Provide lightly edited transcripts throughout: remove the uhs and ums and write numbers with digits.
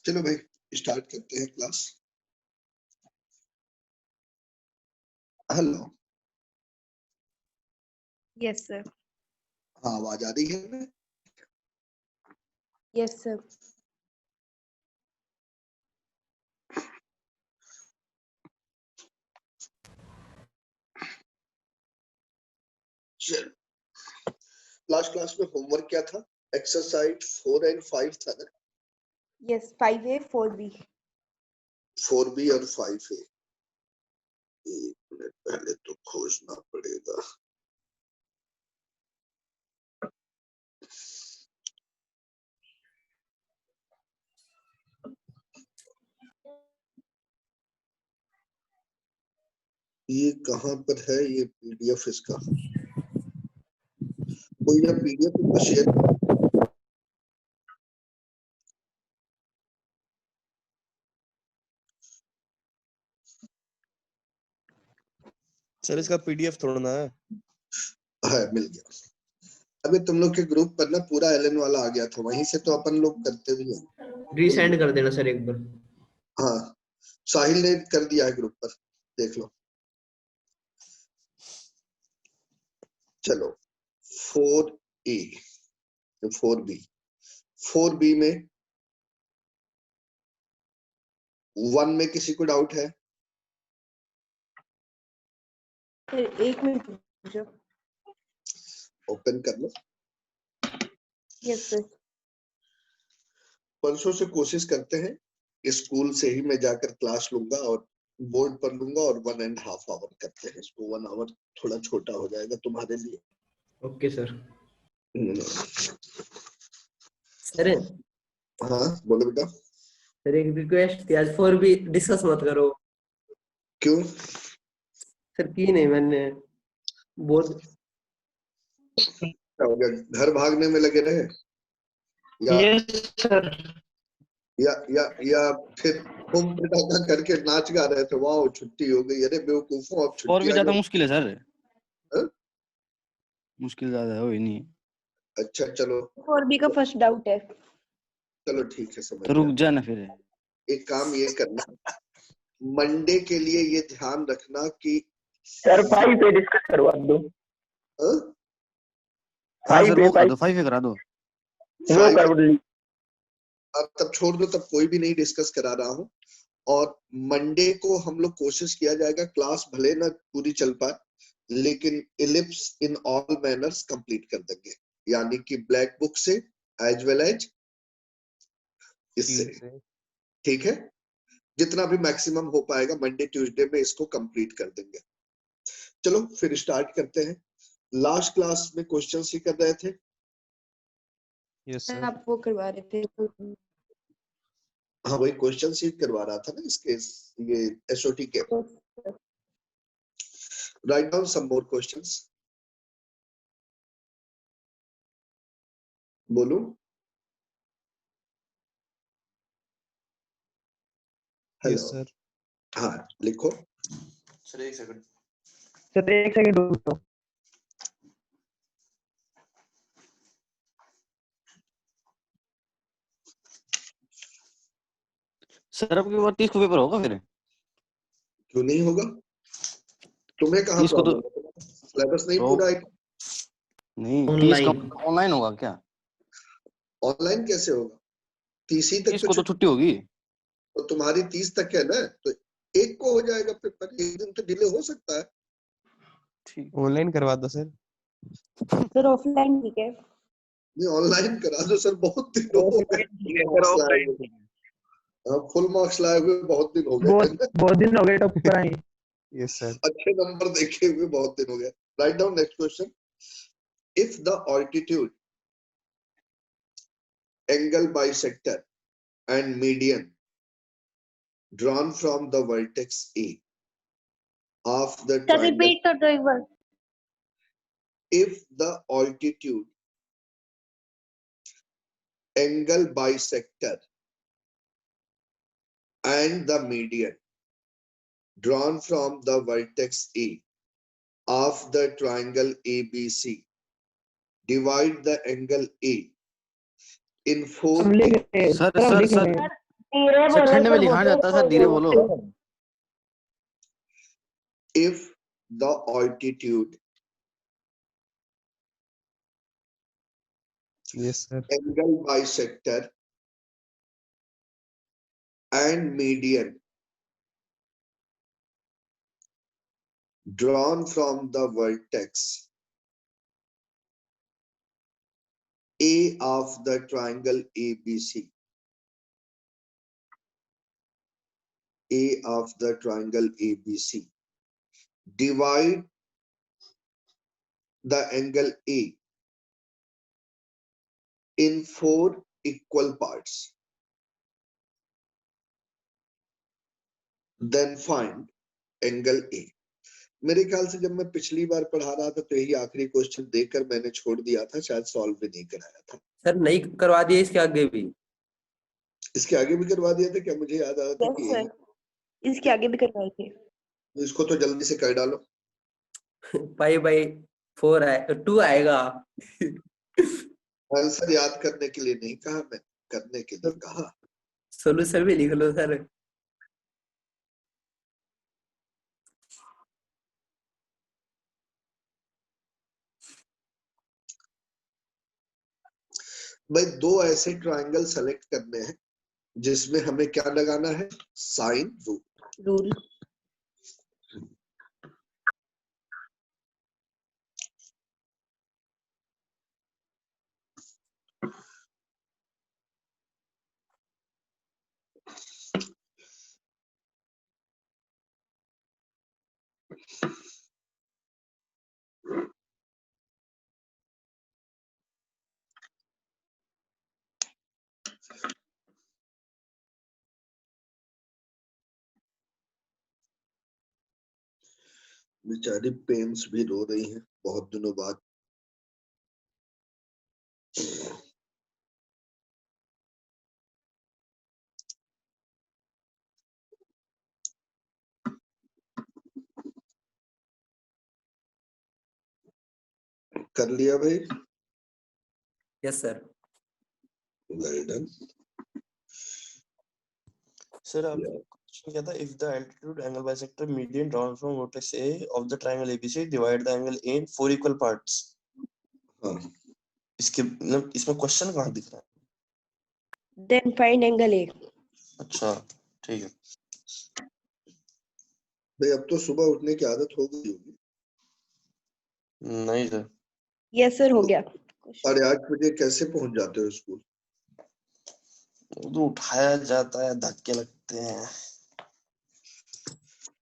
चलो भाई स्टार्ट करते हैं क्लास। हेलो। Yes sir. हाँ आवाज आ रही है? Yes sir. चलो लास्ट क्लास में होमवर्क क्या था? एक्सरसाइज 4 और 5 था ना? Yes 5A 4B। 4B और 5A। एक मिनट पहले तो खोजना पड़ेगा। ये कहाँ पर है ये पीडीएफ इसका? कोई या पीडीएफ इसका शेयर। सर इसका पीडीएफ थोड़ा है। मिल गया। अभी तुम लोग के ग्रुप पर ना पूरा एलन वाला आ गया था, वहीं से तो अपन लोग करते भी हैं। रीसेंड कर देना सर एक बार। हाँ साहिल ने कर दिया है ग्रुप पर, देख लो। चलो 4A 4B 4B में 1 में किसी को डाउट है? एक मिनट रुको। ओपन कर लो। Yes sir. परसों से कोशिश करते हैं स्कूल से ही मैं जाकर क्लास लूंगा और बोर्ड पर लूंगा और 1.5 आवर करते हैं इसको। 1 आवर थोड़ा छोटा हो जाएगा तुम्हारे लिए। Okay sir. सर हाँ बोलो बेटा। सर एक रिक्वेस्ट थी, आज 4B डिस्कस मत करो। क्यों? सर की नहीं मैंने बहुत क्या हो गया? घर भागने में लगे रहे या सर या फिर घूम पटाखा करके नाच गा रहे थे? वाह छुट्टी हो गई। अरे बेवकूफों, अब छुट्टी और भी आ ज्यादा गई। मुश्किल है सर। हाँ? मुश्किल ज्यादा है, वही नहीं। अच्छा चलो 4B का फर्स्ट डाउट है। चलो ठीक है, समझ तो रुक गया। जा ना फिर। एक काम ये करना, मंडे के लिए ये ध्यान रखना कि सर 5 पे डिस्कस करवा दो। हाँ? हाँ सर, वो कर 5 दो, 5 करा दो। वो कर ली। अब तब छोड़ दो, तब कोई भी नहीं डिस्कस करा रहा हूँ। और मंडे को हम लोग कोशिश किया जाएगा, क्लास भले ना पूरी चल पाए लेकिन ellipse in all manners complete कर देंगे, यानी कि ब्लैक बुक से एज वेल एज इससे। ठीक है, जितना भी मैक्सिमम हो पाएगा मंडे ट्यूसडे में इसको कंप्लीट कर देंगे। चलो फिर स्टार्ट करते हैं। लास्ट क्लास में क्वेश्चन ही कर रहे थे। Yes sir. आप वो करवा रहे थे। हाँ वही क्वेश्चन शीट करवा रहा था ना इसके, ये एसओटी के। Write down some more questions. बोलो। Hello sir. हाँ लिखो। सर एक सेकंड। सर एक सेकंड रुको। सर अब के बाद 30 को पेपर होगा फिर? क्यों नहीं होगा? तुम्हें कहाँ 30 को तो प्रॉब्लम है? सिलेबस नहीं पूरा है। नहीं, 30 का ऑनलाइन ऑनलाइन होगा क्या? ऑनलाइन कैसे होगा? 30 तक 30 को तो छुट्टी होगी। तो तुम्हारी 30 तक है ना, तो एक को हो जाएगा पेपर। एक दिन तो डिले हो सकता है। ठीक, ऑनलाइन करवा दो सर। सर ऑफलाइन ठीक है। नहीं ऑनलाइन करा दो सर, बहुत दिन हो गए। फुल मार्क्स लाए हुए बहुत दिन हो गए। बहुत दिन हो गए टॉप पर आए। Yes sir. अच्छे नंबर देखे हुए बहुत दिन हो गए। Write down next question. If the altitude, angle bisector and median drawn from the vertex A of the sir triangle, repeat कर दो एक बार। if the altitude, angle bisector and the median drawn from the vertex A of the triangle ABC divide the angle A in 4 हम लिख रहे हैं sir हम sir लिख sir रहे हैं। सर ठंड में लिखा जाता है, सर धीरे बोलो। if the altitude, Yes, sir. angle bisector and median drawn from the vertex A of the triangle ABC, A of the triangle ABC, divide the angle A in 4 equal parts, then find angle A. मेरे ख्याल से जब मैं पिछली बार पढ़ा रहा था तो यही आखिरी क्वेश्चन देकर मैंने छोड़ दिया था, शायद सॉल्व भी नहीं कराया था। सर नहीं करवा दिया इसके आगे भी? इसके आगे भी करवा दिया था क्या? मुझे याद आ रहा था यस कि सर, इसके आगे भी करवाए थे। इसको तो जल्दी से कर डालो। पाई बाई 4 आए 2 आएगा। आंसर याद करने के लिए नहीं कहा, मैं करने के लिए कहा। सोल्यूशन भी लिख लो सर। भाई दो ऐसे ट्रायंगल सेलेक्ट करने हैं जिसमें हमें क्या लगाना है? Sine rule. रूल। बेचारी पेन्स भी रो रही हैं बहुत दिनों बाद। कर लिया भाई? Yes sir. Well done. Sir, आपने क्वेश्चन क्या था? If the altitude, angle bisector, median drawn from vertex A of the triangle ABC, divide the angle A in 4 equal parts. हाँ, इसके मतलब इसमें क्वेश्चन कहाँ दिख रहा है? Then find angle A. अच्छा, ठीक है। भाई अब तो सुबह उठने की आदत हो गई होगी। नहीं सर। यस सर, हो गया। 8:30 बजे कैसे पहुंच जाते हो स्कूल? तो उठाया जाता है, धक्के लगते हैं,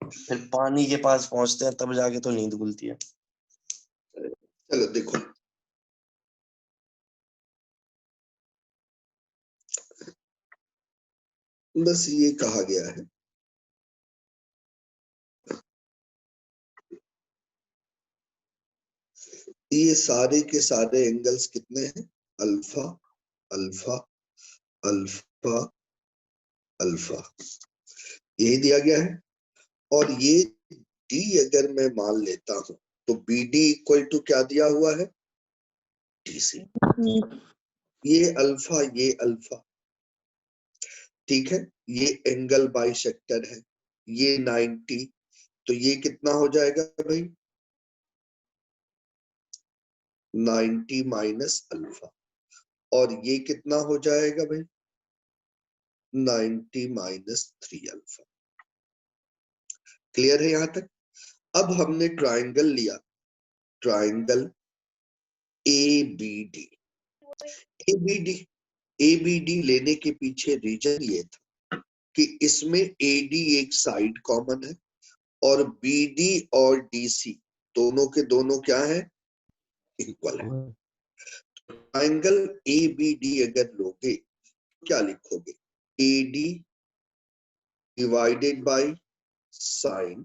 फिर पानी के पास पहुंचते हैं, तब जाके तो नींद खुलती है। चलो देखो, बस ये कहा गया है ये सारे के सारे एंगल्स कितने हैं? अल्फा अल्फा अल्फा अल्फा, यही दिया गया है। और ये डी अगर मैं मान लेता हूं तो बी डी इक्वल टू क्या दिया हुआ है? D C. ये अल्फा, ठीक है। ये एंगल बाइसेक्टर है, ये 90, तो ये कितना हो जाएगा भाई? 90 माइनस अल्फा। और ये कितना हो जाएगा भाई? 90 माइनस 3 अल्फा। क्लियर है यहां तक? अब हमने ट्राइंगल लिया, triangle A B D. A B D लेने के पीछे रीजन ये था कि इसमें एडी एक साइड कॉमन है और बीडी और डीसी दोनों के दोनों क्या है? इक्वल है। ट्राइंगल ए बी डी अगर लोगे तो क्या लिखोगे? AD divided by sine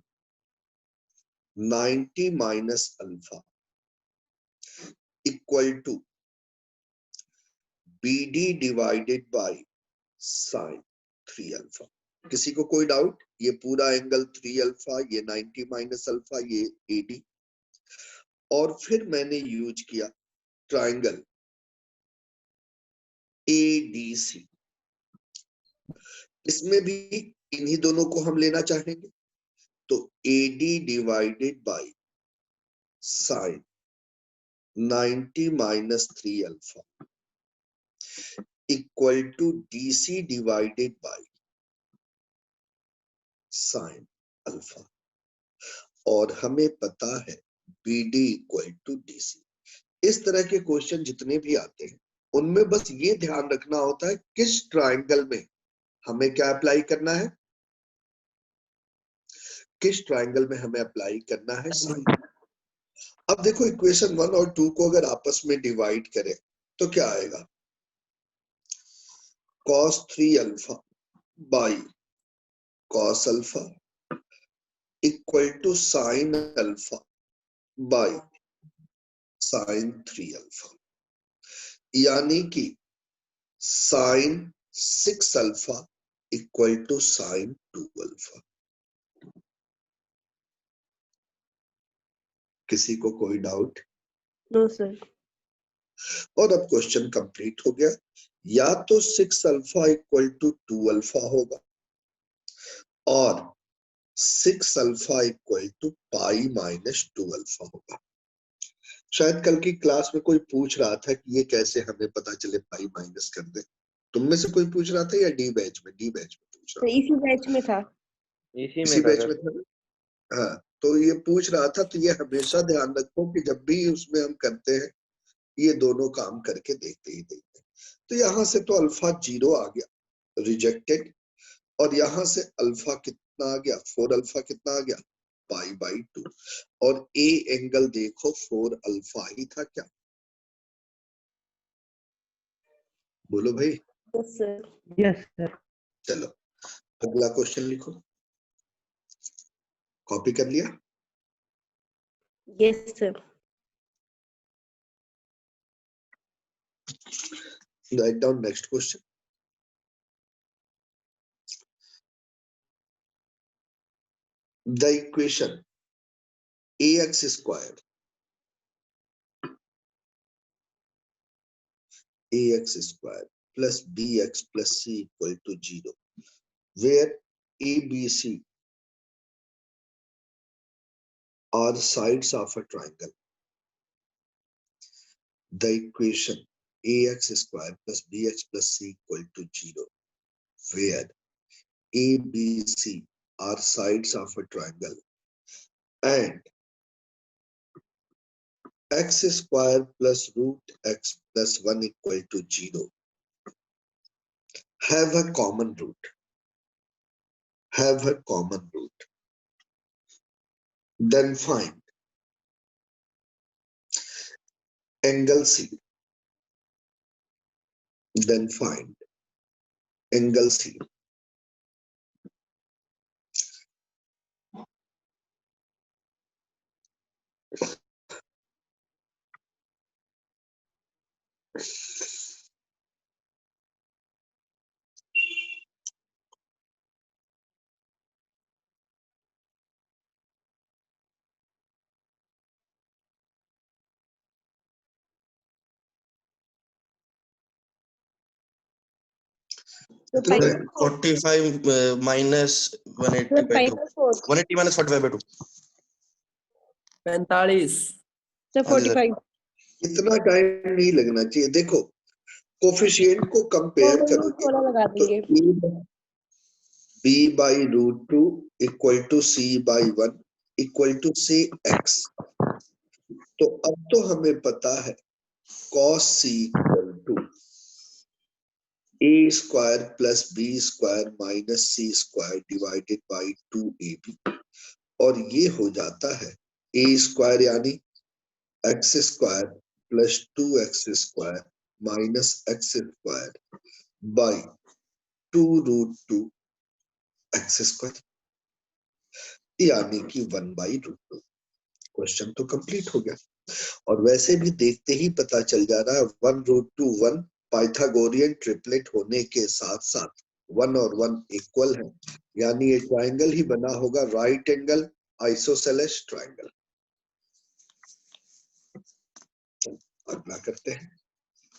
90 minus alpha equal to BD divided by sine 3 alpha. किसी को कोई डाउट? ये पूरा एंगल 3 अल्फा, ये 90 माइनस अल्फा, ये एडी। और फिर मैंने यूज किया ट्राइंगल एडीसी। इसमें भी इन्हीं दोनों को हम लेना चाहेंगे, तो AD divided by sine 90 minus 3 alpha equal to DC divided by sine alpha, और हमें पता है BD इक्वल टू DC। इस तरह के क्वेश्चन जितने भी आते हैं उनमें बस ये ध्यान रखना होता है किस ट्राइंगल में हमें क्या अप्लाई करना है, किस ट्राइंगल में हमें अप्लाई करना है साइन। अब देखो इक्वेशन 1 और 2 को अगर आपस में डिवाइड करें तो क्या आएगा, cos 3 alpha by cos alpha equal to sine alpha by sine 3 alpha, यानी कि sine 6 alpha equal to sine 2 alpha. किसी को कोई डाउट? No sir. और अब क्वेश्चन कंप्लीट हो गया। या तो 6 अल्फा इक्वल टू 2 अल्फा होगा और 6 alpha equal to pi minus 2 alpha होगा। शायद कल की क्लास में कोई पूछ रहा था कि ये कैसे हमें पता चले पाई माइनस कर दे। तुम में से कोई पूछ रहा था या डी बैच में? डी बैच में पूछ तो रहा इसी बैच में था। इसी बैच में था ना? हाँ, तो ये पूछ रहा था। तो ये हमेशा ध्यान रखो कि जब भी उसमें हम करते हैं ये दोनों काम करके देखते ही देखते हैं। तो यहाँ से तो अल्फा 0 आ गया, रिजेक्टेड, और यहाँ से अल्फा कितना आ गया, 4 अल्फा कितना आ गया, पाई बाई 2, और ए एंगल देखो 4 अल्फा ही था क्या? बोलो भाई। Yes sir. Yes sir. चलो अगला क्वेश्चन लिखो। कॉपी कर लिया? Yes sir. Write down next question. The equation ax squared plus bx plus c equal to 0, where ABC are sides of a triangle. The equation ax squared plus bx plus c equal to 0, where ABC are sides of a triangle and x squared plus root x plus 1 equal to 0 have a common root. Then find angle C. तो pi 45 minus 180 sir by pi 2. By 4 180 minus 45 by 2. 45। Sir हाँ जी sir. 45। इतना time नहीं लगना चाहिए। देखो coefficient को compare common root करोगे थोड़ा लगा तो देंगे। b by root 2 equal to c by 1 equal to say x। तो अब तो हमें पता है cos c equal to a square plus b square minus c square divided by 2ab, और ये हो जाता है a square यानी x square plus 2x square minus x square by 2 root 2 x square, यानी कि 1 by root 2। क्वेश्चन तो complete हो गया। और वैसे भी देखते ही पता चल जा रहा है 1 root 2 1 पाइथागोरियन ट्रिपलेट होने के साथ साथ 1 और 1 इक्वल है, यानी ये ट्राइंगल ही बना होगा, राइट एंगल आइसोसेलेस ट्राइंगल। अगला करते हैं।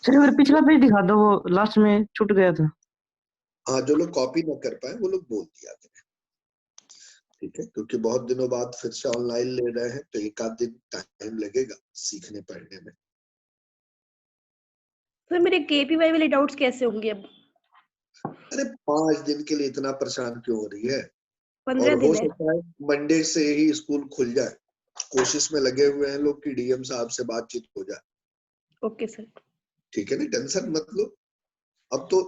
सर एक बार पिछला पेज दिखा दो, वो लास्ट में छूट गया था। हाँ, जो लोग कॉपी ना कर पाए वो लोग बोल दिया करें, ठीक है, क्योंकि बहुत दिनों बाद फिर से ऑनलाइन ले रहे हैं तो एक आध दिन टाइम लगेगा सीखने पढ़ने में। सर मेरे केपीवाई वाले डाउट्स कैसे होंगे अब? अरे 5 दिन के लिए इतना परेशान क्यों हो रही है? 15 और हो दिन है। सकता है मंडे से ही स्कूल खुल जाए, कोशिश में लगे हुए हैं लोग कि डीएम साहब से बातचीत हो जाए, ओके सर। ठीक है ना, टेंशन मत लो। अब तो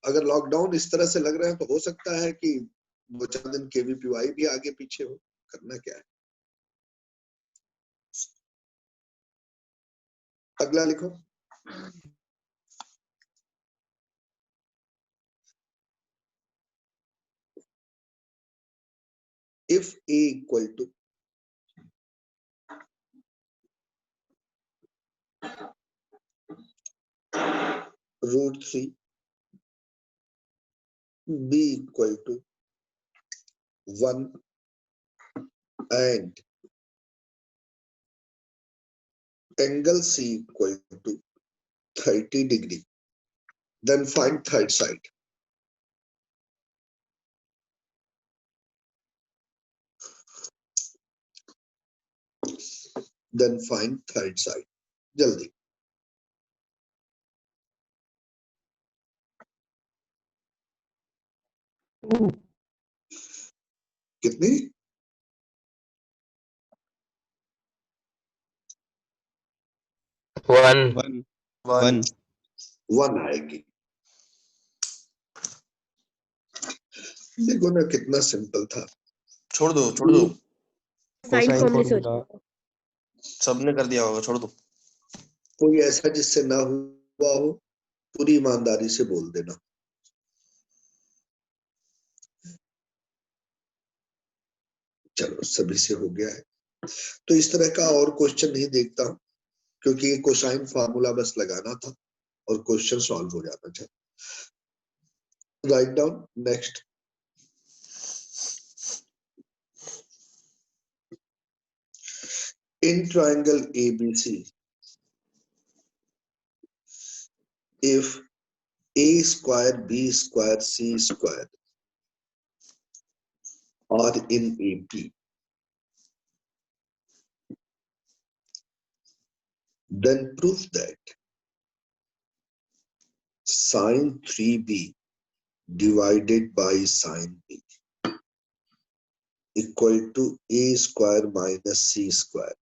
अगर लॉकडाउन इस तरह से लग रहा है तो हो सकता है कि 2-4 दिन केवीपीवाई भी आगे पीछे हो, करना क्या है। अगला लिखो। If a equal to √3, b equal to 1 and angle c equal to 30 degree, then find third side. Then find third side. जल्दी। कितनी? 1 1 1 आएगी। देखो ना कितना सिंपल था। छोड़ दो छोड़ दो, साइन कोसाइन फॉर्मूले से हो फॉर्मूला जाएगा। सबने कर दिया होगा, छोड़ दो। कोई ऐसा जिससे ना हुआ हो पूरी ईमानदारी से बोल देना। चलो सभी से हो गया है, तो इस तरह का और क्वेश्चन नहीं देखता हूं, क्योंकि ये कोसाइन फार्मूला बस लगाना था और क्वेश्चन सॉल्व हो जाना चाहिए। Write down next. In triangle ABC, if a square, b square, c square are in AP, then prove that sine 3b divided by sine b equal to a square minus c square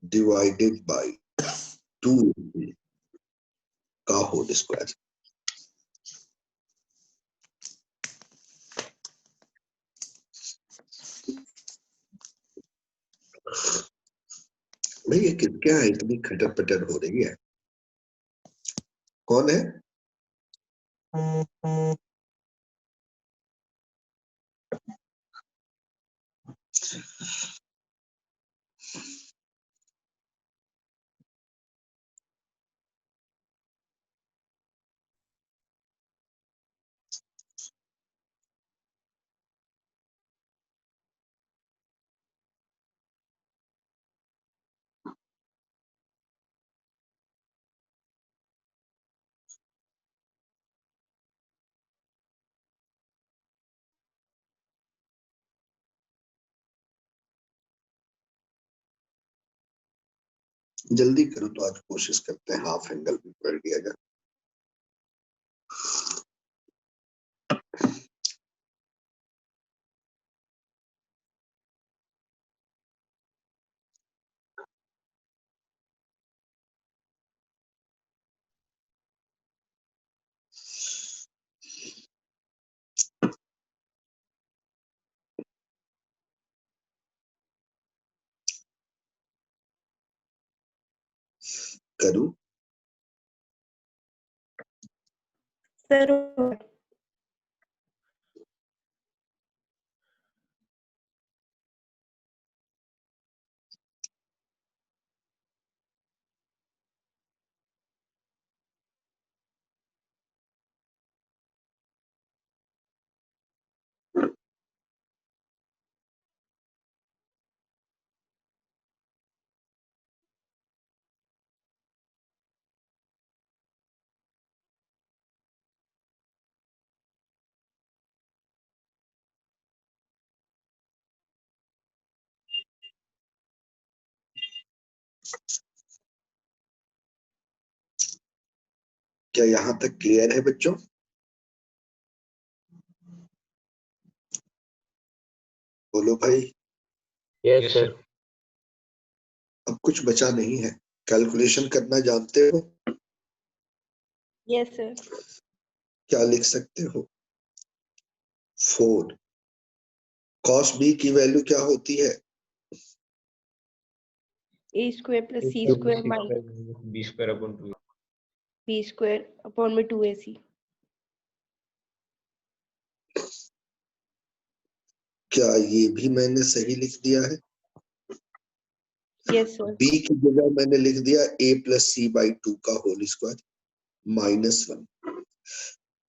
divided by 2ab का whole square. भाई ये किसके यहाँ इतनी खटर पटर हो रही है? कौन है? जल्दी करो तो आज कोशिश करते हैं हाफ एंगल भी कर दिया जाए। करूं? सर क्या यहां तक क्लियर है बच्चों? बोलो भाई। Yes sir. अब कुछ बचा नहीं है। कैलकुलेशन करना जानते हो? Yes sir. क्या लिख सकते हो? 4 cos b की वैल्यू क्या होती है? a square plus c square minus b square upon 2. b square upon में 2ac। क्या ये भी मैंने सही लिख दिया है? Yes sir. b की जगह मैंने लिख दिया a plus c by 2 का होल स्क्वायर -1।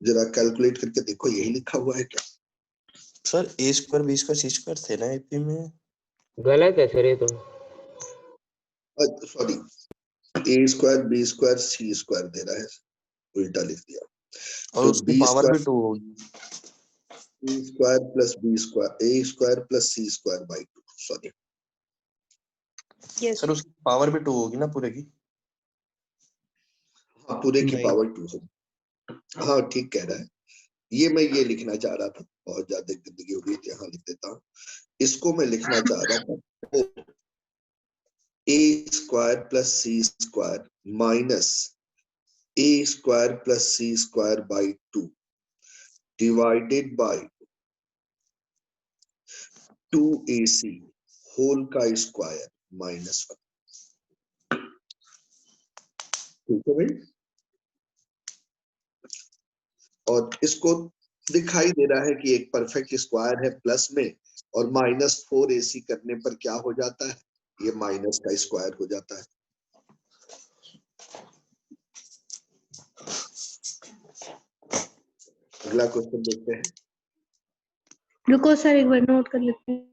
जरा कैलकुलेट करके देखो, यही लिखा हुआ है क्या? Sir A square B square C square थे ना एपी में? गलत है सर ये तो। Sorry, a square b square c square दे रहा है, उल्टा लिख दिया। और तो उसकी b पावर भी स्क्वायर 2 होगी। c square plus b square a square plus c square by 2। Sorry, yes sir उसकी पावर भी 2 होगी ना पूरे की? हाँ पूरे की नहीं। पावर 2 हो। हाँ ठीक कह रहा है। ये मैं ये लिखना चाह रहा था, बहुत ज्यादा गंदगी हो गई थी, यहाँ लिख देता हूँ। इसको मैं लिखना चाह रहा था a square plus C square minus a square plus C square by 2 divided by 2ac whole का स्क्वायर -1। ठीक है भाई? और इसको दिखाई दे रहा है कि एक परफेक्ट स्क्वायर है प्लस में, और -4ac करने पर क्या हो जाता है? ये माइनस का स्क्वायर हो जाता है। अगला क्वेश्चन देखते हैं। रुको सर, एक बार नोट कर लेते हैं।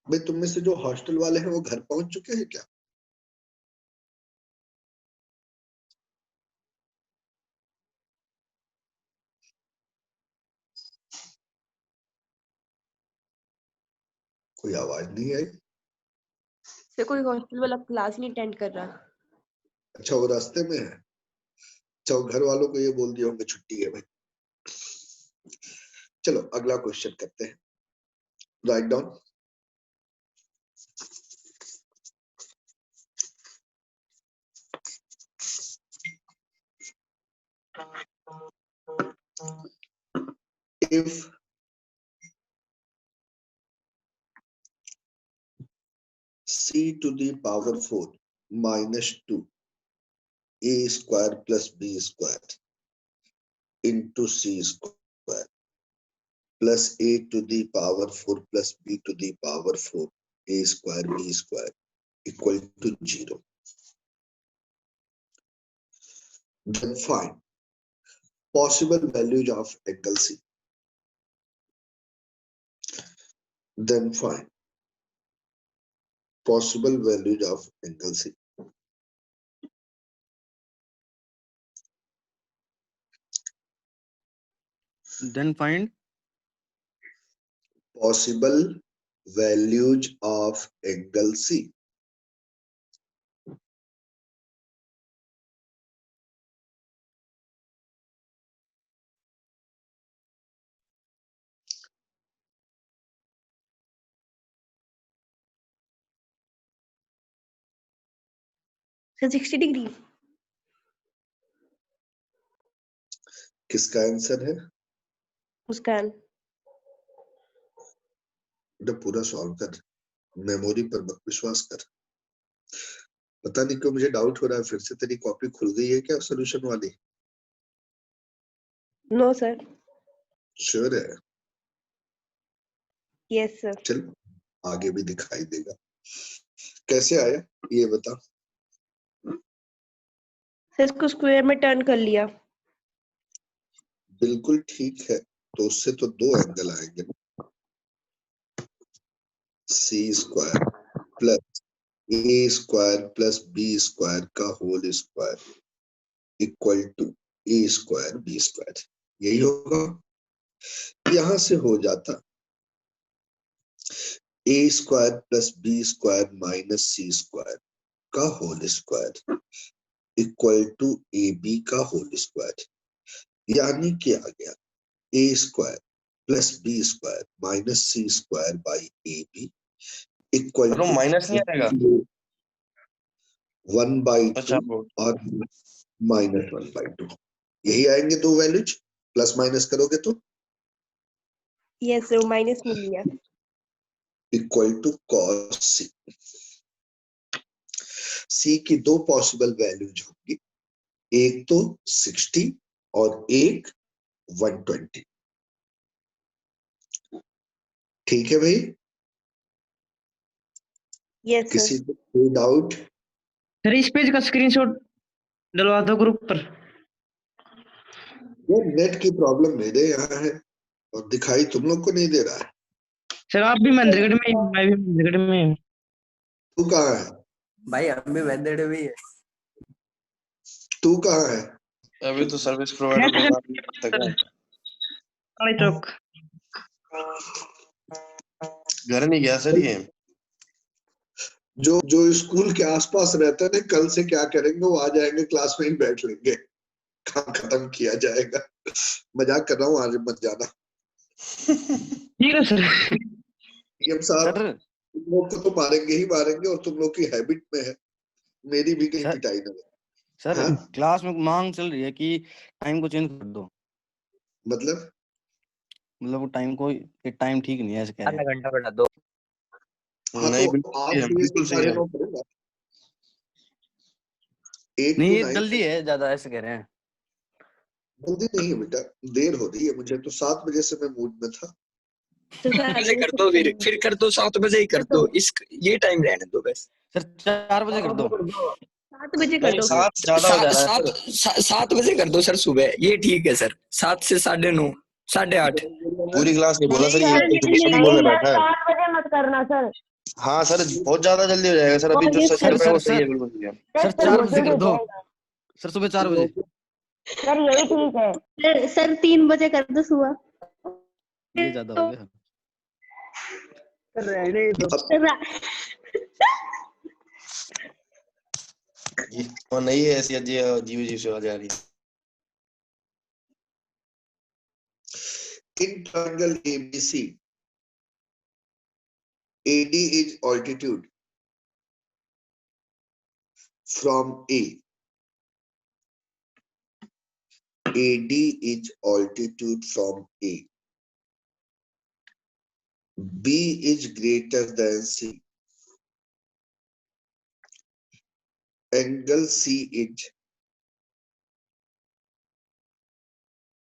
भाई तुम में से जो हॉस्टल वाले हैं वो घर पहुंच चुके हैं क्या? कोई आवाज नहीं आई। सर कोई हॉस्टल वाला क्लास नहीं अटेंड कर रहा। अच्छा, वो रास्ते में है। अच्छा, वो घर वालों को ये बोल दिया होंगे छुट्टी है भाई। चलो अगला क्वेश्चन करते हैं। Write down. if c to the power 4 minus 2 a square plus b square into c square plus a to the power 4 plus b to the power 4 a square b square equal to 0, then find possible values of angle c. Then find possible values of angle c. Then find Possible values of angle c. Sir 60 degree. किसका answer है? उसका बेटा पूरा solve कर, memory पर मत विश्वास कर। पता नहीं क्यों मुझे डाउट हो रहा है, फिर से तेरी कॉपी खुल गई है क्या सॉल्यूशन वाली? No sir. श्योर है? Yes sir. चल आगे भी दिखाई देगा। कैसे आया ये बता। सर इसको स्क्वायर में टर्न कर लिया। बिल्कुल ठीक है, तो उससे तो 2 एंगल आएंगे, C square plus A square plus B square का whole square equal to A square B square, यही होगा। यहां से हो जाता A square plus B square minus C square का whole square equal to A B का होल स्क्वायर, यानी कि आ गया A square plus B square minus C square by A B equal तो टू माइनस नहीं आएगा। 1/2 अच्छा और -1/2, यही आएंगे दो वैल्यूज, प्लस माइनस करोगे तो यस सर, माइनस मिल गया। Equal to cos c। c की दो पॉसिबल वैल्यूज होंगी, एक तो 60 और एक 120। ठीक है भाई, यस सर। किसी को कोई डाउट? सर इस पेज का स्क्रीनशॉट डलवा दो ग्रुप पर। ये नेट की प्रॉब्लम मेरे यहाँ है और दिखाई तुम लोग को नहीं दे रहा है। सर आप भी महेंद्रगढ़ में, मैं भी महेंद्रगढ़ में हूँ। तू कहाँ है? भाई हम भी वेंदेड़े में ही है। तू कहाँ है? अभी तो सर्विस प्रोवाइडर दुकान में तक है। काली चौक। घर नहीं गया सर ये। जो जो स्कूल के आसपास रहते हैं ना, कल से क्या करेंगे, वो आ जाएंगे क्लास में ही बैठ लेंगे, काम खत्म किया जाएगा। मजाक कर रहा हूँ, आज मत जाना। ठीक है सर। पीएम साहब सर तुम लोग को तो मारेंगे ही मारेंगे, और तुम लोग की हैबिट में है, मेरी भी कहीं सर पिटाई ना हो। सर हाँ? क्लास में मांग चल रही है कि टाइम को चेंज कर दो। मतलब मतलब टाइम को, ये टाइम ठीक नहीं है ऐसे कह रहे आधा हैं। घंटा बढ़ा दो। हाँ, नहीं तो बिल्कुल आज सही है, से बिल्कुल सही है। 9:30 करूंगा, 8 नहीं to ये 9। जल्दी है ज्यादा ऐसे कह रहे हैं। जल्दी नहीं है बेटा, देर हो रही है मुझे तो, 7 बजे से मैं मूड में था। तो सर बजे कर दो, फिर कर दो 7 बजे ही कर दो। इस ये टाइम रहने दो बस। सर 4 बजे कर दो। 7 बजे कर नहीं दो। 7 ज्यादा हो जा रहा है सर। 7 बजे कर दो सर सुबह, ये ठीक है सर। 7 से 9:30, 8:30। पूरी क्लास नहीं बोला सर, ये सर एक नहीं सभी बोलने बैठा है। 7 बजे मत करना सर। हाँ सर बहुत ज्यादा जल्दी हो जाएगा सर, अभी जो सच सर कर रहा है वो सर सही है, सर बिल्कुल सही है। सर 4 बजे कर दो। सर सुबह 4 बजे। सर यही ठीक है। सर 3 बजे कर दो सुबह। ये ज्यादा हो गया। रहने दो। ये और नहीं है ऐसी अजीब अजीब से आवाज आ रही है। In triangle ABC, AD is altitude from A. AD is altitude from A. B is greater than C. Angle C is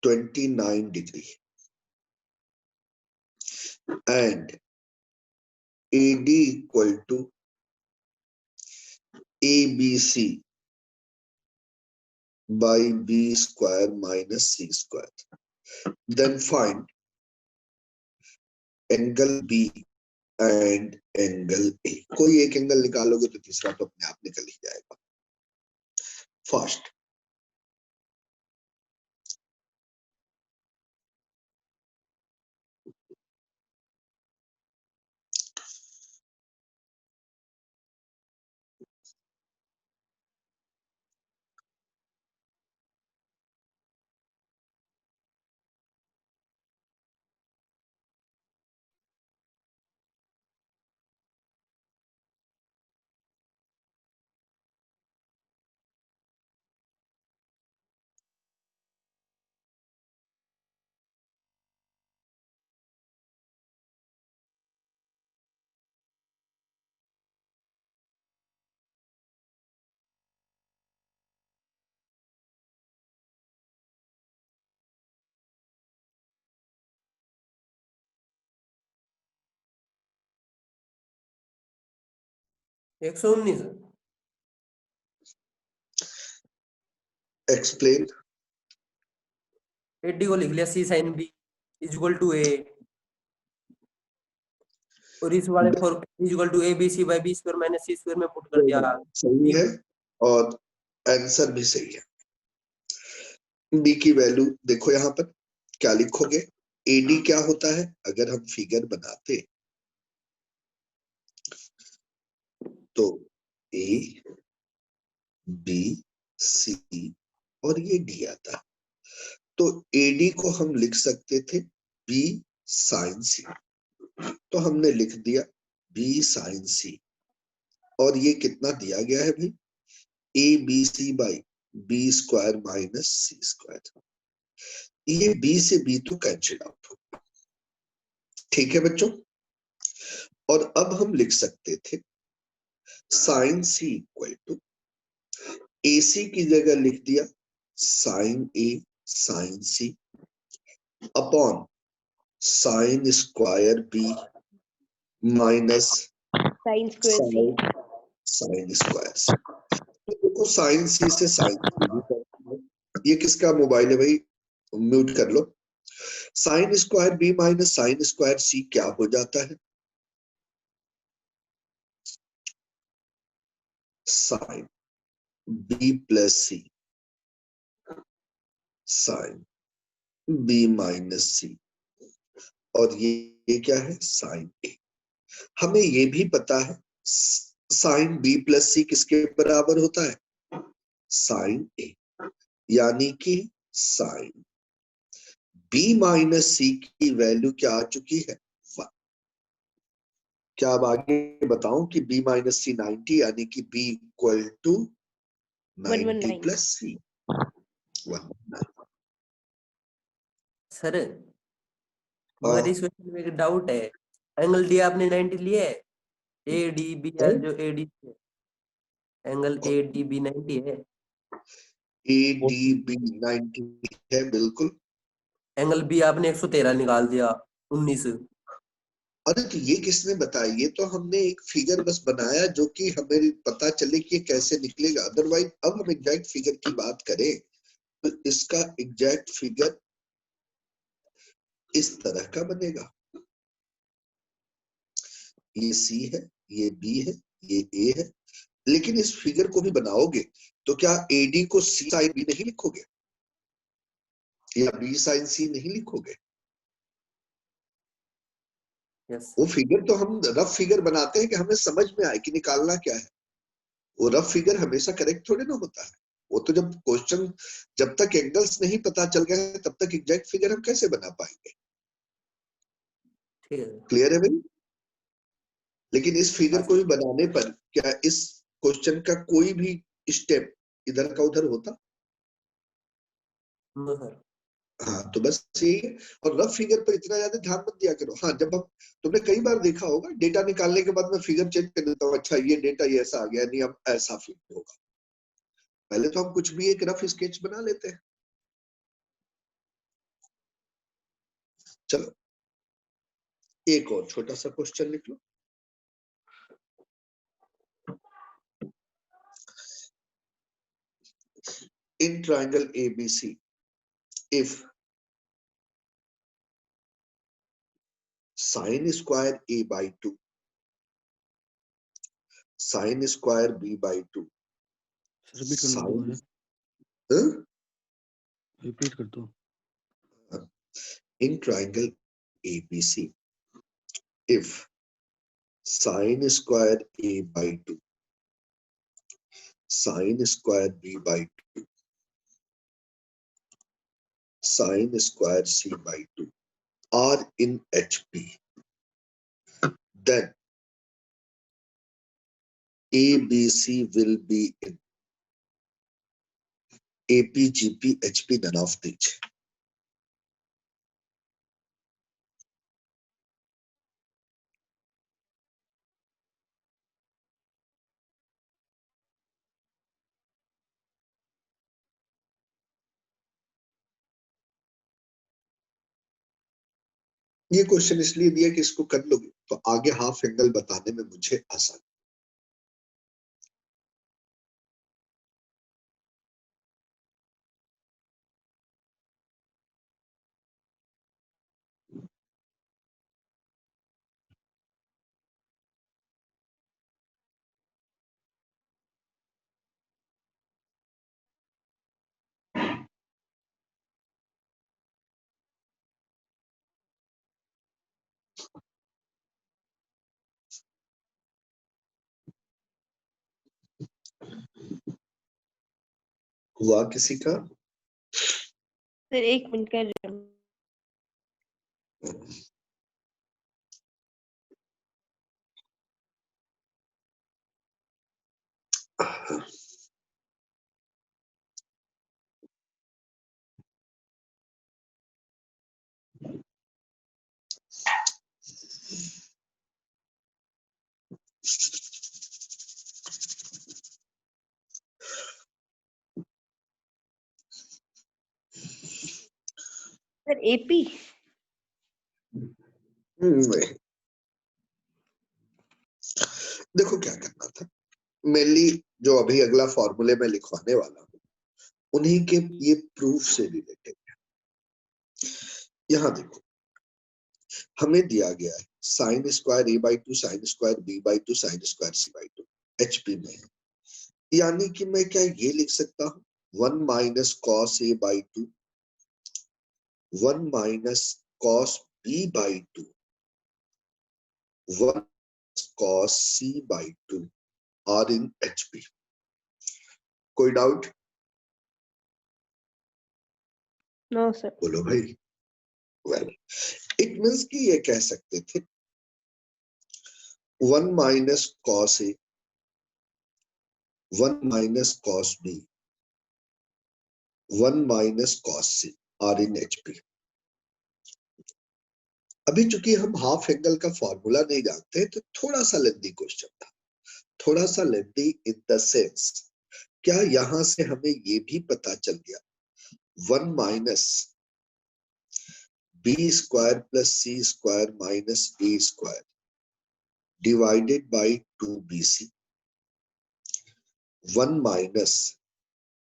29 degree. And AD equal to ABC by B square minus C square. Then find angle B and angle A. कोई एक angle निकालोगे तो तीसरा तो अपने आप निकल ही जाएगा। फर्स्ट एक 119 एक्सप्लेन। एडी को लिख लिया, C sine B is equal to A. और इस वाले for equal to ABC by B square minus C square में पुट कर दिया। सही है और आंसर भी सही है। बी की वैल्यू देखो यहाँ पर क्या लिखोगे, एडी क्या होता है अगर हम फिगर बनाते तो ए बी सी और ये डी आता, तो एडी को हम लिख सकते थे बी साइन सी, तो हमने लिख दिया बी साइन सी, और ये कितना दिया गया है भाई, A B C by B square minus C square, ये बी से बी तो कैंसिल आउट हो, ठीक है बच्चों। और अब हम लिख सकते थे sine C equal to A C की जगह लिख दिया sine A sine C upon sine square B minus sine square C. Sine square C. तो देखो साइन सी से साइन सी, ये किसका मोबाइल है भाई, म्यूट कर लो। Sine square B minus sine square C क्या हो जाता है, sine B plus C sine B minus C, और ये क्या है साइन ए। हमें ये भी पता है साइन बी प्लस सी किसके बराबर होता है, साइन ए, यानी कि साइन बी माइनस सी की वैल्यू क्या आ चुकी है 1। क्या अब आगे बताऊं कि b माइनस सी 90, यानी कि b equal to 90 119। Plus C 119। Sir मगर इस क्वेश्चन में एक डाउट है, एंगल डी आपने 90 लिया है, ए डी बी जो A D angle A D B 90 है, ए डी बी 90 है बिल्कुल। एंगल बी आपने 113 निकाल दिया 19। अरे तो ये किसने बताया, ये तो हमने एक फिगर बस बनाया जो कि हमें पता चले कि ये कैसे निकलेगा, अदरवाइज अब हम एग्जैक्ट फिगर की बात करें तो इसका एग्जैक्ट फिगर इस तरह का बनेगा, ये सी है, ये बी है, ये ए है। लेकिन इस फिगर को भी बनाओगे तो क्या एडी को सी साइन बी नहीं लिखोगे या बी साइन सी नहीं लिखोगे, यस वो फिगर तो हम रफ फिगर बनाते हैं कि हमें समझ में आए कि निकालना क्या है, वो रफ फिगर हमेशा करेक्ट थोड़ी ना होता है। वो तो जब क्वेश्चन, जब तक एंगल्स नहीं पता चल गए तब तक एग्जैक्ट फिगर हम कैसे बना पाएंगे, ठीक है। क्लियर है भाई। लेकिन इस फिगर हाँ को भी बनाने पर क्या इस क्वेश्चन का कोई भी स्टेप इधर का उधर होता, सर। हाँ तो बस यही है। और रफ फिगर पर इतना ज्यादा ध्यान मत दिया करो, हाँ जब हम, तुमने कई बार देखा होगा डेटा निकालने के बाद मैं फिगर चेंज कर देता हूँ, अच्छा ये डेटा ये ऐसा आ गया, नहीं अब ऐसा फिगर होगा। पहले तो हम कुछ भी एक रफ स्केच बना लेते हैं। चलो एक और छोटा सा क्वेश्चन लिख लो। In triangle ABC, if sin square A by 2 sin square B by 2 repeat करना sin दोबारा, huh? रिपीट कर दो। in triangle ABC, if sin square A by 2 sin square B by 2 sin square C by 2 are in HP, then ABC will be in AP, GP, HP, none of these। ये question इसलिए दिया कि इसको कर लोगे तो आगे half angle बताने में मुझे आसानी। हुआ किसी का? सर 1 मिनट कर रही हूँ। सर एपी नहीं, देखो क्या करना था, मेनली जो अभी अगला फॉर्मूले में लिखवाने वाला हूँ उन्हीं के ये प्रूफ से रिलेटेड है। यहाँ देखो हमें दिया गया है sine square A by two sine square B by two sine square C by two HP में है, यानी कि मैं क्या ये लिख सकता हूँ 1 minus cos A by two 1 minus cos B by two 1 cos c by 2 are in HP। कोई डाउट? No sir. बोलो भाई। वेल इट मीन्स कि ये कह सकते थे 1 minus cos A 1 minus cos B 1 minus cos C are in HP। अभी चूंकि हम हाफ एंगल का फॉर्मूला नहीं जानते तो थोड़ा सा लेंथी क्वेश्चन था, थोड़ा सा लेंथी इन द सेंस क्या यहां से हमें ये भी पता चल गया 1 minus B square plus C square minus A square divided by 2bc 1 minus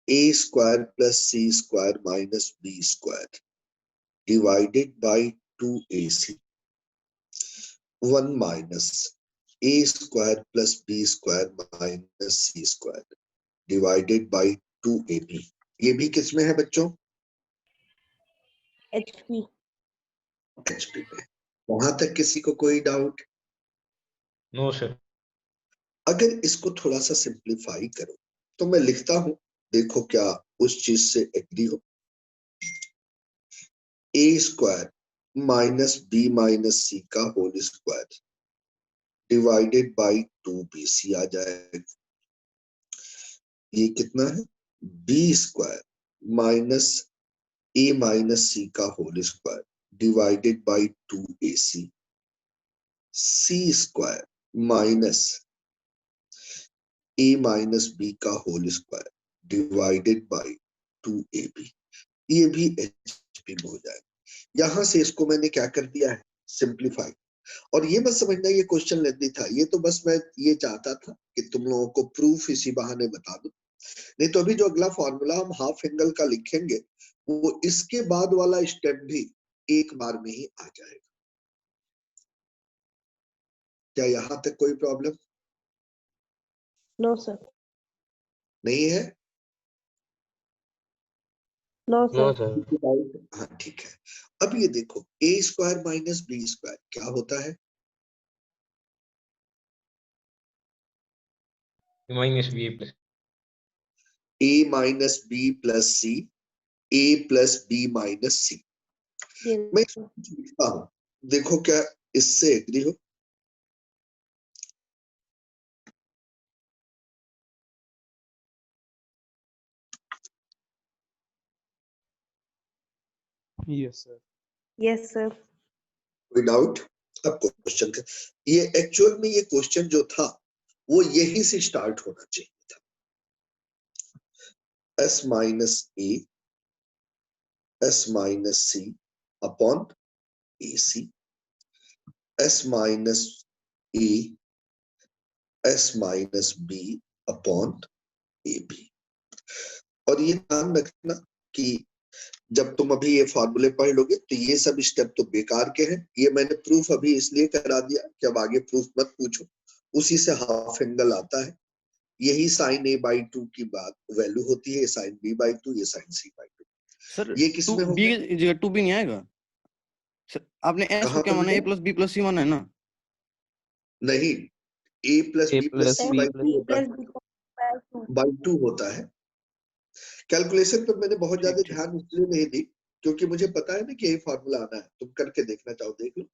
A square plus C square minus B square divided by 2ac 1 minus A square plus B square minus C square divided by 2ab। ये भी किसमें है बच्चों? HP. HP में। वहां तक किसी को कोई डाउट? No sir. अगर इसको थोड़ा सा सिंप्लीफाई करो तो मैं लिखता हूं, देखो क्या उस चीज से एग्री हो। A square minus B minus C का whole square divided by 2bc आ जाएगा। ये कितना है? B square minus A minus C का whole square divided by 2ac C square minus A minus B का whole square divided by 2ab। ये भी HP में हो जाएगा। यहां से इसको मैंने क्या कर दिया है, सिंप्लीफाई। और ये मत समझना ये क्वेश्चन लेंथी था, ये तो बस मैं ये चाहता था कि तुम लोगों को प्रूफ इसी बहाने बता दूं। नहीं तो अभी जो अगला फॉर्मूला हम हाफ एंगल का लिखेंगे वो इसके बाद वाला स्टेप भी एक बार में ही आ जाएगा। क्या यहां तक कोई प्रॉब्लम नो सर। नहीं है? No no sir. सर। हाँ ठीक है। अब ये देखो A square minus B square क्या होता है? Minus B plus A minus B plus C A plus B minus C. मैं लिखता हूं, देखो क्या इससे एग्री हो? Yes sir. Yes sir. कोई डाउट? अब क्वेश्चन का ये एक्चुअल में ये क्वेश्चन जो था वो यहीं से स्टार्ट होना चाहिए था। s minus A s minus C upon AC s minus A s minus B upon AB। और ये ध्यान रखना कि जब तुम अभी ये फॉर्मूले पढ़ लोगे तो ये सब स्टेप तो बेकार के हैं। ये मैंने प्रूफ अभी इसलिए करा दिया कि अब आगे प्रूफ मत पूछो, उसी से हाफ एंगल आता है। यही साइन ए बाई 2 की बात वैल्यू होती है, साइन बी बाई 2, ये साइन सी बाई 2। सर ये किसमें टू हो बी गया? की जगह 2b नहीं आएगा सर? आपने s को कहाँ क्या पर माना, a गया? प्लस बी प्लस सी माना है ना? नहीं, A plus A B plus plus C B by plus 2 होता है, बाई 2 होता है। कैलकुलेशन पर मैंने बहुत ज्यादा ठीक। ध्यान इसलिए नहीं दी क्योंकि मुझे पता है ना कि यही फार्मूला आना है। तुम करके देखना चाहो देख लो।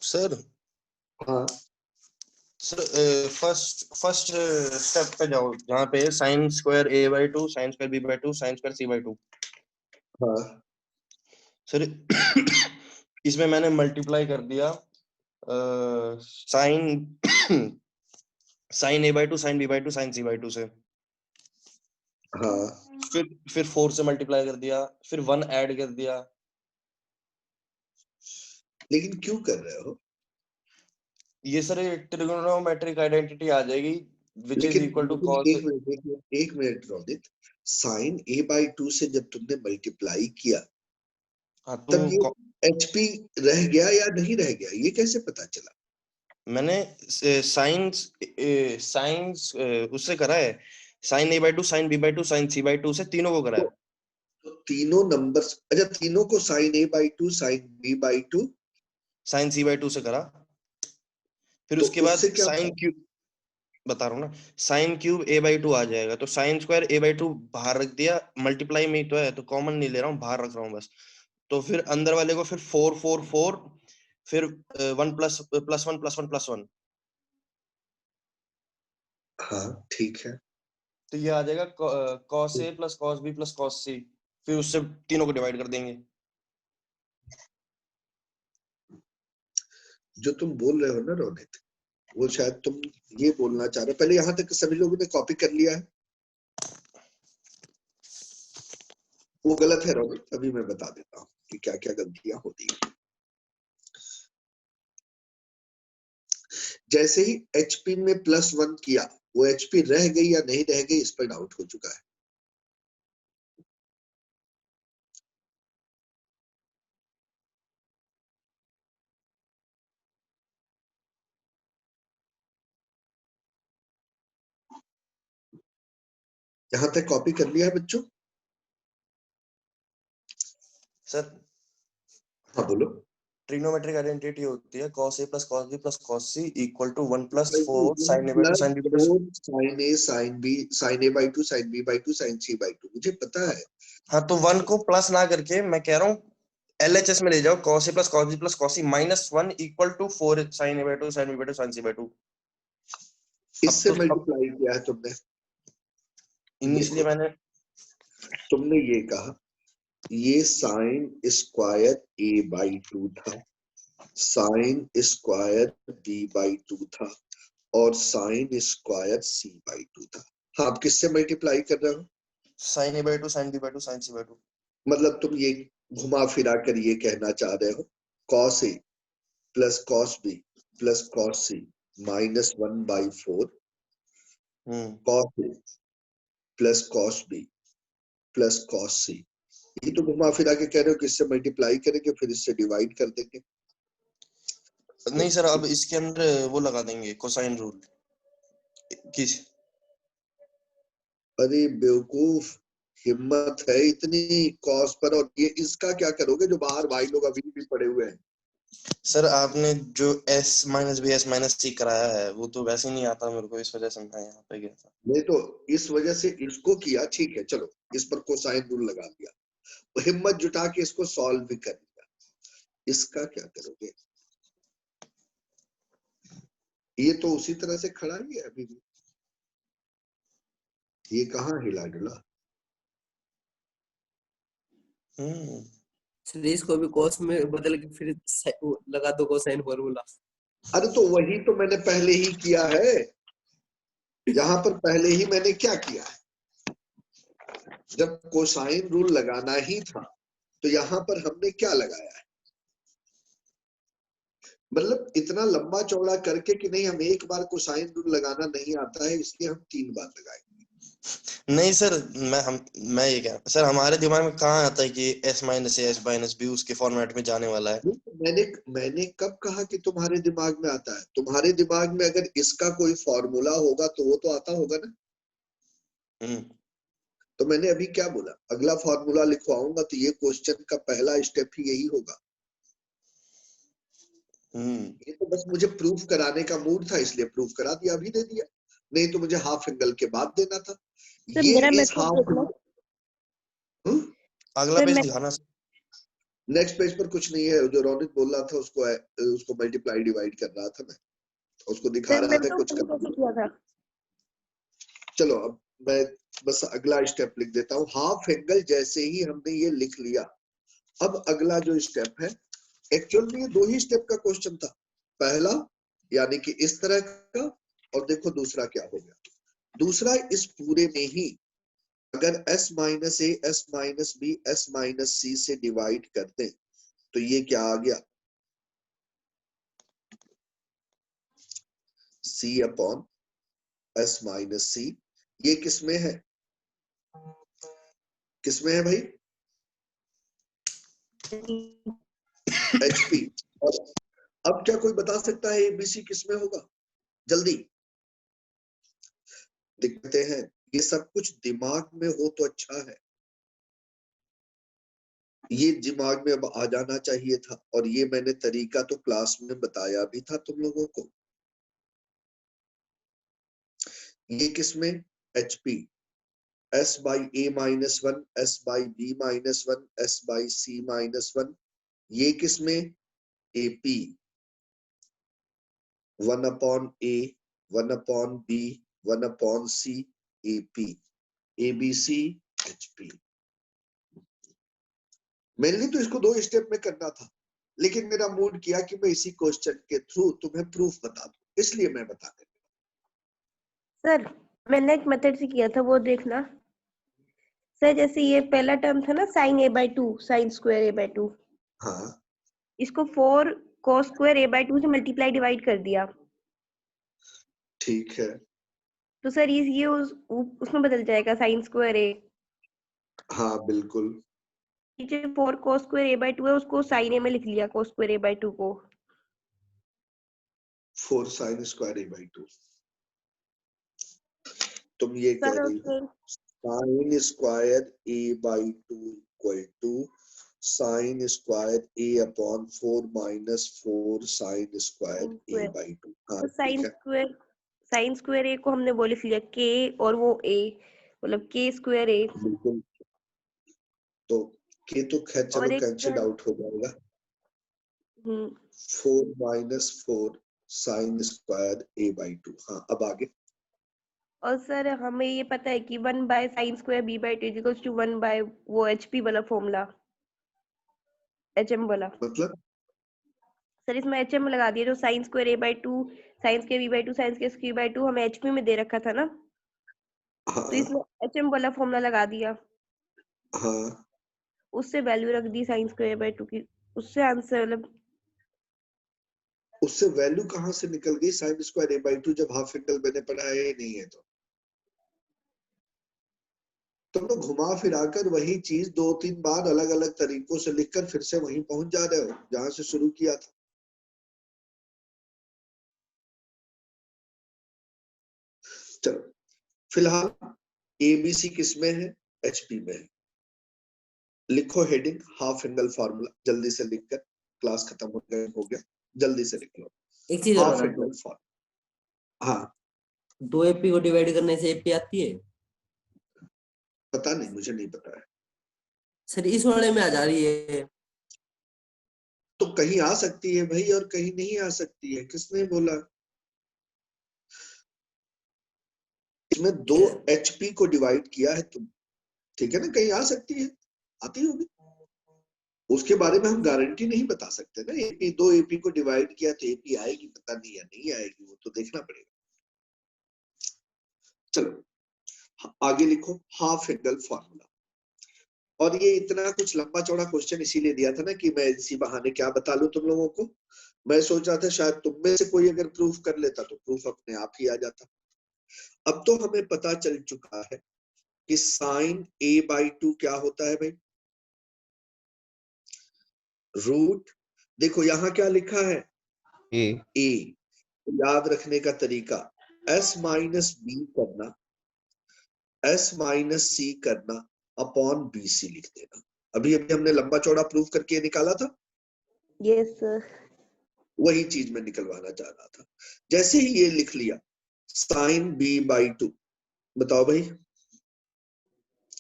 सर हाँ फर्स्ट स्टेप पे जाओ जहाँ पे sign square a by 2 sine square b by 2 sine square c by 2। हाँ सर इसमें मैंने मल्टीप्लाई कर दिया sine sine a by 2 sine b by 2 sine c by 2 से। हाँ फिर 4 से मल्टीप्लाई कर दिया, फिर 1 ऐड कर दिया। लेकिन क्यों कर रहे हो? ये सर ट्रिगोनोमेट्रिक आइडेंटिटी आ जाएगी विच इज लेकिन इक्वल टू लेकिन कॉस। एक minute Ronit, sine a by 2 से जब तुमने मल्टीप्लाई किया हाँ तब ये तो HP रह गया या नहीं रह गया, ये कैसे पता चला? मैंने साइंस उससे करा है, sine a by 2 sine b by 2 sine c by 2 से तीनों को करा है। तो तीनों नंबर्स, अच्छा तीनों को sine a by 2 sine b by 2 sine c by 2 से करा। फिर तो उसके बाद उससे क्या साइन होगा? क्यूब, बता रहा हूँ ना, साइन क्यूब a by 2 आ जाएगा तो साइन स्क्वायर a by 2 बाहर रख दिया, मल्टीप्लाई में ही तो है तो कॉमन नहीं ले रहा हूँ, बाहर रख रहा हूँ बस। तो फिर अंदर वाले को फिर 4 4 4 फिर 1 प्लस 1 प्लस 1 प्लस 1। हाँ ठीक है। तो ये आ जाएगा cos a plus cos b plus cos c। फिर उससे तीनों को डिवाइड कर देंगे। जो तुम बोल रहे हो ना रोनित, वो शायद तुम ये बोलना चाह रहे हो, पहले यहाँ तक सभी लोगों ने कॉपी कर लिया है, वो गलत है रोनित। अभी मैं बता देता हूँ कि क्या क्या गलतियां होती है। जैसे ही HP में +1 किया, वो HP रह गई या नहीं रह गई इस पर डाउट हो चुका है। यहाँ तक कॉपी कर लिया है बच्चों? सर हाँ बोलो। ट्रिग्नोमेट्रिक आइडेंटिटी होती है cos a plus cos b plus cos c equal to 1 plus 4 sin a by 2 sin b by 2 sine a sine b sine a by 2 sine b by 2 sine c by 2, मुझे पता है। हाँ तो 1 को plus ना करके मैं कह रहा हूँ LHS में ले जाओ, cos a plus cos b plus cos c minus 1 equal to 4 sin a by 2 sin b by 2 sin c by 2। इससे मल्टीप्लाई किया है तुमने, इसलिए मैंने तुमने ये कहा ये साइन स्क्वायर a by 2 था, साइन स्क्वायर b by 2 था और साइन स्क्वायर c by 2 था। हाँ, आप किससे मल्टीप्लाई कर रहे हो? sin a by 2 sin b by 2 sin c by 2। मतलब तुम ये घुमा फिरा कर ये कहना चाह रहे हो cos a plus cos b plus cos c -1/4 cos a plus cos b plus cos c, ये तो घुमा फिरा के कह रहे हो कि इससे मल्टीप्लाई करेंगे फिर इससे डिवाइड कर देंगे। नहीं सर, अब इसके अंदर वो लगा देंगे कोसाइन रूल। किस अरे बेवकूफ, हिम्मत है इतनी कॉस पर, और ये इसका क्या करोगे जो बाहर भाई लोग अभी भी पड़े हुए हैं? सर आपने जो s minus B S minus C कराया है वो तो वैसे ही नहीं आता मेरे को, इस वजह से मैं यहाँ पे गया था। नहीं तो इस वजह से इसको किया, ठीक है चलो इस पर कोसाइन रूल लगा दिया, हिम्मत जुटा के इसको सॉल्व भी कर दिया, इसका क्या करोगे? ये तो उसी तरह से खड़ा ही है अभी भी, ये कहाँ हिला डुला। इसको भी cos में बदल के फिर लगा दो कोसाइन फॉर्मूला। अरे तो वही तो मैंने पहले ही किया है, यहाँ पर पहले ही मैंने क्या किया है, जब कोसाइन रूल लगाना ही था तो यहाँ पर हमने क्या लगाया है, मतलब इतना लंबा चौड़ा करके कि नहीं हम एक बार कोसाइन रूल लगाना नहीं आता है इसलिए हम 3 बार लगाएंगे। नहीं सर, मैं ये क्या सर, हमारे दिमाग में कहाँ आता है कि s minus A s minus B उसके फॉर्मेट में जाने वाला है। मैंने कब कहा कि तुम्हारे दिमाग में आता है? तुम्हारे दिमाग में अगर इसका कोई फॉर्मूला होगा तो वो तो आता होगा ना। तो मैंने अभी क्या बोला, अगला फॉर्मूला लिखवाऊंगा तो ये क्वेश्चन का पहला स्टेप ही यही होगा। ये तो बस मुझे प्रूफ कराने का मूड था इसलिए प्रूफ करा दिया, अभी दे दिया, नहीं तो मुझे हाफ एंगल के बाद देना था। सर ये मेरा इस मेथड हाफ देखना। अगला सर पेज मैं दिखाना। नेक्स्ट पेज पर कुछ नहीं है, जो रोनित बोल रहा था उसको मल्टीप्लाई डिवाइड कर रहा था मैं, उसको दिखा सर रहा मैंने था तो कुछ ऊपर कैसे किया था? चलो अब मैं बस अगला स्टेप लिख देता हूँ। हाफ एंगल जैसे ही हमने ये लिख लिया, अब अगला जो स्टेप है, एक्चुअल में ये 2 ही स्टेप का क्वेश्चन था। पहला यानी कि इस तरह का, और देखो दूसरा क्या हो गया। दूसरा इस पूरे में ही अगर s minus A s minus B s minus C से डिवाइड कर दें तो ये क्या आ गया, c अपॉन s माइनस सी। ये किसमें है, किसमें है भाई? HP। और अब क्या कोई बता सकता है एबीसी किसमें होगा? जल्दी दिखते हैं। ये सब कुछ दिमाग में हो तो अच्छा है, ये दिमाग में अब आ जाना चाहिए था, और ये मैंने तरीका तो क्लास में बताया भी था तुम लोगों को। ये किसमें, HP, s by A minus 1 s by B minus 1 s by C minus 1। ये किसमें, AP, 1 upon A 1 upon B 1 upon C, AP, ABC, HP। Mainly तो इसको 2 स्टेप में करना था, लेकिन मेरा मूड किया कि मैं इसी क्वेश्चन के थ्रू तुम्हें प्रूफ बता दूं, इसलिए मैं बता देता। सर मैंने एक मेथड से किया था, वो देखना। सर जैसे ये पहला टर्म था ना sine A by 2, sine square A by 2, हाँ इसको 4 cos स्क्वायर ए बाई 2 से मल्टीप्लाई डिवाइड कर दिया, ठीक है। तो सर ये उसमें बदल जाएगा साइन स्क्वायर ए। हाँ बिल्कुल। जो 4 cos स्क्वायर ए बाई 2 है उसको साइन ए में लिख लिया, cos स्क्वायर ए बाई 2 को। 4 साइन स्क्वायर ए बाई 2। तुम ये कह सर रही हो sine square A by 2 equal to sine square A upon 4 minus 4 sine square A by 2। हाँ तो ठीक है। साइन स्क्वायर ए को हमने वो लिख लिया k, और वो a मतलब k स्क्वायर ए, बिल्कुल, तो के तो खैर चलो और एक कैंसिल आउट हो जाएगा। 4 minus 4 sine square A by 2। हाँ अब आगे। और सर हमें ये पता है कि 1 by sine square b by 2 equals to 1 by वो HP वाला फॉर्मूला, HM वाला। मतलब सर इसमें HM लगा दिया, जो sine square a by 2 sine square b by 2 sine square c by 2 हमें HP में दे रखा था ना, हाँ तो इसमें HM वाला फॉर्मूला लगा दिया, हाँ, उससे वैल्यू रख दी साइन स्क्वायर बाई 2 की, उससे आंसर मतलब। उससे वैल्यू कहाँ से निकल गई साइन स्क्वायर ए बाई 2 जब हाफ एंगल मैंने पढ़ाया ही नहीं है? तो तुम लोग घुमा फिराकर वही चीज 2-3 बार अलग अलग तरीकों से लिखकर फिर से वहीं पहुंच जा रहे हो जहां से शुरू किया था। चलो फिलहाल एबीसी किसमें है, HP में है। लिखो हेडिंग हाफ एंगल फार्मूला, जल्दी से लिखकर, क्लास खत्म हो गया, जल्दी से लिख लो एक चीज और हाफ बता एंगल दो, फार्मूला। हाँ 2 AP को डिवाइड करने से AP आती है? पता नहीं, मुझे नहीं पता है। सर इस वाले में आ जा रही है। तो कहीं आ सकती है भाई और कहीं नहीं आ सकती है, किसने बोला? इसमें 2 HP को डिवाइड किया है तुम, ठीक है ना, कहीं आ सकती है, आती होगी, उसके बारे में हम गारंटी नहीं बता सकते ना। एपी 2 AP को डिवाइड किया तो AP आएगी, पता नहीं या नहीं आएगी, वो तो देखना पड़ेगा। चलो आगे लिखो हाफ एंगल फार्मूला। और ये इतना कुछ लंबा चौड़ा क्वेश्चन इसीलिए दिया था ना कि मैं इसी बहाने क्या बता लूं तुम लोगों को, मैं सोच रहा था शायद तुम में से कोई अगर प्रूफ कर लेता तो प्रूफ अपने आप ही आ जाता। अब तो हमें पता चल चुका है कि साइन a/2 क्या होता है भाई, रूट, देखो यहां क्या लिखा है a, याद रखने का तरीका s माइनस बी करना, s माइनस सी करना अपॉन BC लिख देना। अभी अभी हमने लंबा चौड़ा प्रूफ करके निकाला था, यस सर। वही चीज मैं निकलवाना चाह रहा था। जैसे ही ये लिख लिया साइन b/2, बताओ भाई,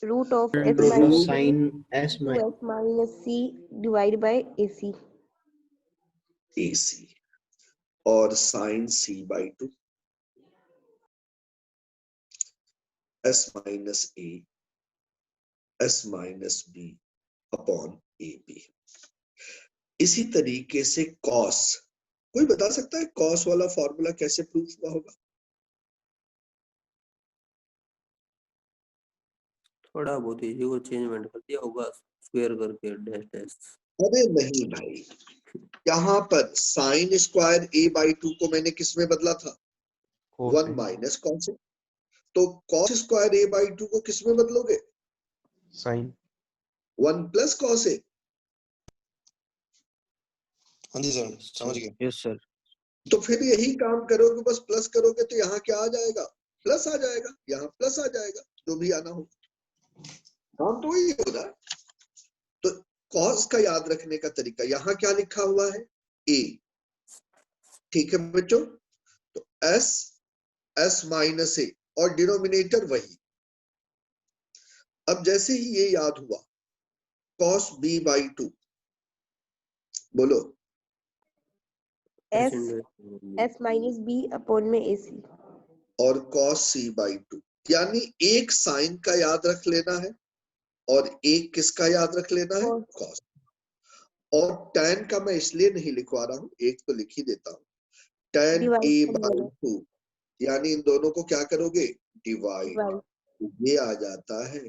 root of s root of minus sine S to s minus c divide by AC। AC और sine c/2 s minus a s minus b upon AB। इसी तरीके से कॉस, कोई बता सकता है कॉस वाला फॉर्मूला कैसे प्रूफ हुआ होगा? थोड़ा बहुत इसी को चेंजमेंट कर दिया होगा, स्क्वायर करके डैश डैश। अरे नहीं भाई, यहाँ पर साइन स्क्वायर a/2 को मैंने किस में बदला था? 1 माइनस कॉस। तो कॉस स्क्वायर a/2 को किस में बदलोगे? Sine 1 plus cos a। हाँ जी सर, समझ गए। Yes sir. तो फिर यही काम करोगे, बस प्लस करोगे तो यहाँ क्या आ जाएगा? प्लस आ जाएगा, यहाँ प्लस आ जाएगा, जो भी आना हो, काम तो वही होगा। तो कॉस का याद रखने का तरीका, यहाँ क्या लिखा हुआ है? a, ठीक है बच्चों। तो s माइनस a और डिनोमिनेटर वही। अब जैसे ही ये याद हुआ, cos b/2, बोलो s माइनस b अपॉन में AC। और cos c/2, यानी एक साइन का याद रख लेना है और एक किसका याद रख लेना है? cos। और tan का मैं इसलिए नहीं लिखवा रहा हूं, एक तो लिख ही देता हूं, tan a/2, यानी इन दोनों को क्या करोगे? डिवाइड। ये आ जाता है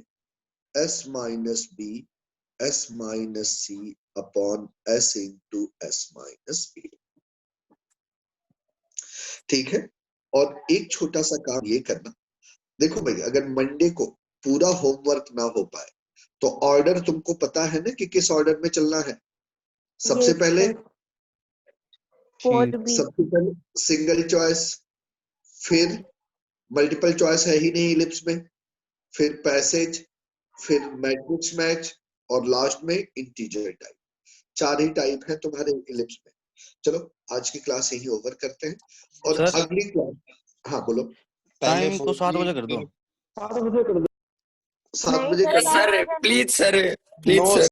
s minus b s minus c upon s into s minus b। ठीक है। और एक छोटा सा काम ये करना, देखो भाई अगर मंडे को पूरा होमवर्क ना हो पाए तो ऑर्डर तुमको पता है ना कि किस ऑर्डर में चलना है? सबसे पहले सिंगल चॉइस, फिर मल्टीपल चॉइस है ही नहीं इलिप्स में, फिर पैसेज, फिर मैट्रिक्स मैच और लास्ट में इंटीजर टाइप। 4 ही टाइप है तुम्हारे इलिप्स में। चलो आज की क्लास यही ओवर करते हैं और सर? अगली क्लास, हाँ बोलो। टाइम को 7 बजे कर दो। 7 बजे कर दो। 7 बजे कर दो। Sir please sir, please now sir.